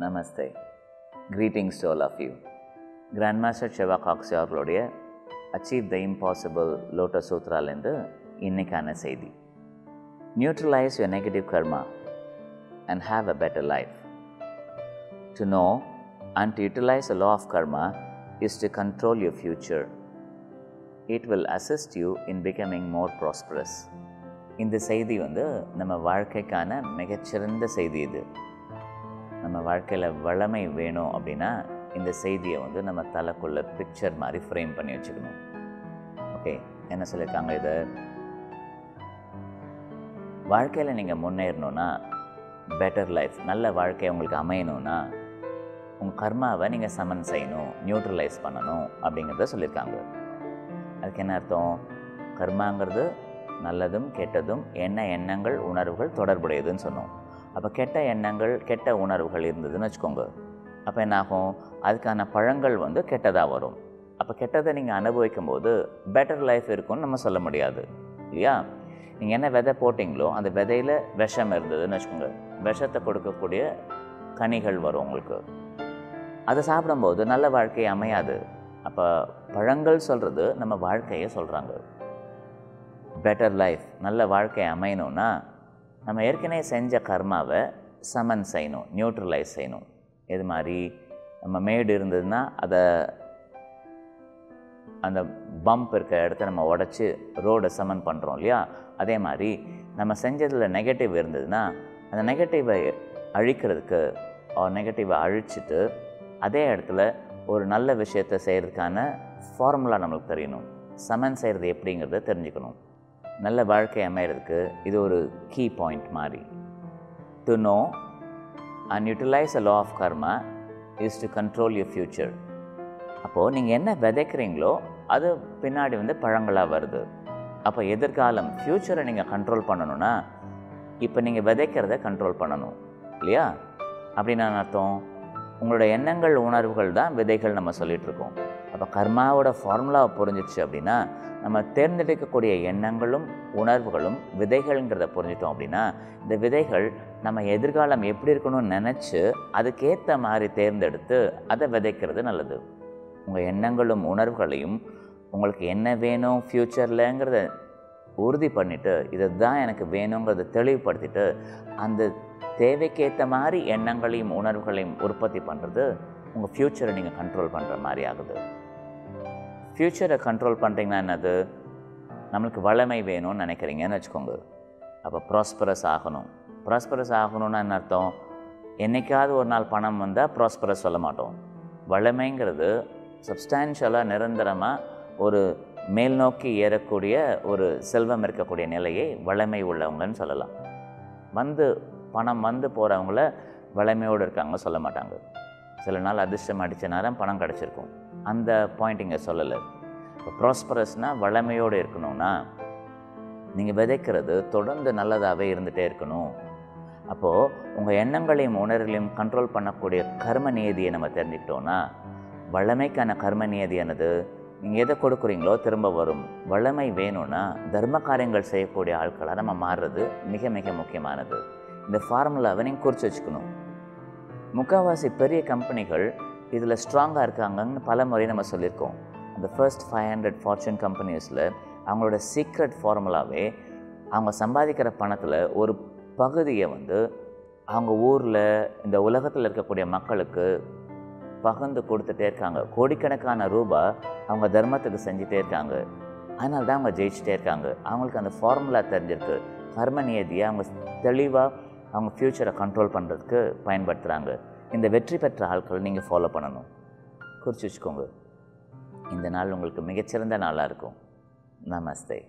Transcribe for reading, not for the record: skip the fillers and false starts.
Namaste. Greetings to all of you. Grandmaster Shiva Coxey அவர்களுடைய Achieve the Impossible Lotus Sutraலேருந்து இன்னைக்கான செய்தி. Neutralize your negative karma and have a better life. To know and to utilize the law of karma is to control your future. It will assist you in becoming more prosperous. இந்த செய்தி நம்ம வாழ்க்கைக்கான மிகச்சிறந்த செய்தி இது. நம்ம வாழ்க்கையில் வளமை வேணும் அப்படின்னா இந்த செய்தியை நம்ம தலைக்குள்ள பிக்சர் மாதிரி ஃப்ரேம் பண்ணி வச்சுக்கணும். ஓகே, என்ன சொல்லியிருக்காங்க? இதை வாழ்க்கையில் நீங்கள் முன்னேறணுன்னா, பெட்டர் லைஃப், நல்ல வாழ்க்கை உங்களுக்கு அமையணும்னா உங்கள் கர்மாவை நீங்கள் சமன் செய்யணும், நியூட்ரலைஸ் பண்ணணும் அப்படிங்கிறத சொல்லியிருக்காங்க. அதுக்கு என்ன அர்த்தம்? கர்மாங்கிறது நல்லதும் கெட்டதும் எண்ணங்கள் உணர்வுகள் தொடர்புடையதுன்னு சொன்னோம். அப்போ கெட்ட எண்ணங்கள் கெட்ட உணர்வுகள் இருந்ததுன்னு வச்சுக்கோங்க, அப்போ என்னாகும்? அதுக்கான பழங்கள் கெட்டதாக வரும். அப்போ கெட்டதை நீங்கள் அனுபவிக்கும் போது பெட்டர் லைஃப் இருக்கும்னு நம்ம சொல்ல முடியாது இல்லையா? நீங்கள் என்ன விதை போட்டிங்களோ அந்த விதையில் விஷம் இருந்ததுன்னு வச்சுக்கோங்க, விஷத்தை கொடுக்கக்கூடிய கனிகள் வரும் உங்களுக்கு. அதை சாப்பிடும்போது நல்ல வாழ்க்கை அமையாது. அப்போ பழங்கள் சொல்கிறது நம்ம வாழ்க்கையை சொல்கிறாங்க. பெட்டர் லைஃப், நல்ல வாழ்க்கை அமையணும்னா நம்ம ஏற்கனவே செஞ்ச கர்மாவை சமன் செய்யணும், நியூட்ரலைஸ் செய்யணும். இது மாதிரி நம்ம மேடு இருந்ததுன்னா அதை அந்த பம்ப் இருக்க இடத்த நம்ம உடச்சி ரோடை சமன் பண்ணுறோம் இல்லையா? அதே மாதிரி நம்ம செஞ்சதில் நெகட்டிவ் இருந்ததுன்னா அந்த நெகட்டிவை அழிக்கிறதுக்கு நெகட்டிவை அழிச்சிட்டு அதே இடத்துல ஒரு நல்ல விஷயத்தை செய்கிறதுக்கான ஃபார்முலா நம்மளுக்கு தெரியணும். சமன் செய்கிறது எப்படிங்கிறத தெரிஞ்சுக்கணும். நல்ல வாழ்க்கை அமைகிறதுக்கு இது ஒரு கீ பாயிண்ட் மாதிரி. To know and utilise a law of karma is to control your future. அப்போது நீங்கள் என்ன விதைக்கிறீங்களோ அது பின்னாடி பழங்களாக வருது. அப்போ எதிர்காலம், ஃப்யூச்சரை நீங்கள் கண்ட்ரோல் பண்ணணுன்னா இப்போ நீங்கள் விதைக்கிறத கண்ட்ரோல் பண்ணணும் இல்லையா? அப்படின்னு அர்த்தம், உங்களோட எண்ணங்கள் உணர்வுகள் தான் விதைகள் நம்ம சொல்லிகிட்ருக்கோம். அப்போ கர்மாவோட ஃபார்முலாவை புரிஞ்சிச்சு அப்படின்னா நம்ம தேர்ந்தெடுக்கக்கூடிய எண்ணங்களும் உணர்வுகளும் விதைகள்ங்கிறத புரிஞ்சிட்டோம் அப்படின்னா இந்த விதைகள் நம்ம எதிர்காலம் எப்படி இருக்கணும்னு நினச்சி அதுக்கேற்ற மாதிரி தேர்ந்தெடுத்து அதை விதைக்கிறது நல்லது. உங்கள் எண்ணங்களும் உணர்வுகளையும் உங்களுக்கு என்ன வேணும் ஃப்யூச்சர்லங்கிறத உறுதி பண்ணிவிட்டு இதை தான் எனக்கு வேணுங்கிறத தெளிவுபடுத்திட்டு அந்த தேவைக்கேற்ற மாதிரி எண்ணங்களையும் உணர்வுகளையும் உற்பத்தி பண்ணுறது உங்கள் ஃப்யூச்சரை நீங்கள் கண்ட்ரோல் பண்ணுற மாதிரி ஆகுது. ஃப்யூச்சரை கண்ட்ரோல் பண்ணுறீங்கன்னா என்னது? நம்மளுக்கு வளமை வேணும்னு நினைக்கிறீங்கன்னு வச்சுக்கோங்க. அப்போ ப்ராஸ்பரஸ் ஆகணும். ப்ராஸ்பரஸ் ஆகணும்னா என்ன அர்த்தம்? என்றைக்காவது ஒரு நாள் பணம் வந்தால் ப்ராஸ்பரஸ் சொல்ல மாட்டோம். வளமைங்கிறது சப்ஸ்டான்ஷியலாக நிரந்தரமாக ஒரு மேல் நோக்கி ஏறக்கூடிய ஒரு செல்வம் இருக்கக்கூடிய நிலையை வளமை உள்ளவங்கன்னு சொல்லலாம். பணம் போகிறவங்கள வளமையோடு இருக்காங்க சொல்ல மாட்டாங்க. சில நாள் அதிர்ஷ்டம் அடித்த நேரம் பணம் கிடச்சிருக்கும், அந்த பாயிண்ட் இங்கே சொல்லலை. இப்போ ப்ராஸ்பரஸ்னால் வளமையோடு இருக்கணும்னா நீங்கள் விதைக்கிறது தொடர்ந்து நல்லதாகவே இருந்துகிட்டே இருக்கணும். அப்போது உங்கள் எண்ணங்களையும் உணர்வுகளையும் கண்ட்ரோல் பண்ணக்கூடிய கர்ம நியதியை நம்ம தெரிஞ்சுக்கிட்டோன்னா வளமைக்கான கர்ம நியதியானது நீங்கள் எதை கொடுக்குறீங்களோ திரும்ப வரும். வளமை வேணும்னா தர்ம காரியங்கள் செய்யக்கூடிய ஆட்களாக நம்ம மாறுறது மிக மிக முக்கியமானது. இந்த ஃபார்முலாவை நீங்கள் குறித்து வச்சுக்கணும். முக்கால்வாசி பெரிய கம்பெனிகள் இதில் ஸ்ட்ராங்காக இருக்காங்கன்னு பல முறை நம்ம சொல்லியிருக்கோம். அந்த ஃபர்ஸ்ட் 500 ஃபார்ச்சூன் கம்பெனிஸில் அவங்களோட சீக்ரெட் ஃபார்முலாவே அவங்க சம்பாதிக்கிற பணத்தில் ஒரு பகுதியை அவங்க ஊரில் இந்த உலகத்தில் இருக்கக்கூடிய மக்களுக்கு பகிர்ந்து கொடுத்துட்டே இருக்காங்க. கோடிக்கணக்கான ரூபாய் அவங்க தர்மத்துக்கு செஞ்சுட்டே இருக்காங்க. அதனால தான் அவங்க ஜெயிச்சுட்டே இருக்காங்க. அவங்களுக்கு அந்த ஃபார்முலா தெரிஞ்சிருக்கு. கர்ம நியதியை அவங்க தெளிவாக அவங்க ஃப்யூச்சரை கண்ட்ரோல் பண்ணுறதுக்கு பயன்படுத்துகிறாங்க. இந்த வெற்றி பெற்ற ஆட்களை நீங்கள் ஃபாலோ பண்ணணும். குறித்து வச்சுக்கோங்க. இந்த நாள் உங்களுக்கு மிகச்சிறந்த நாளாக இருக்கும். நமஸ்தே.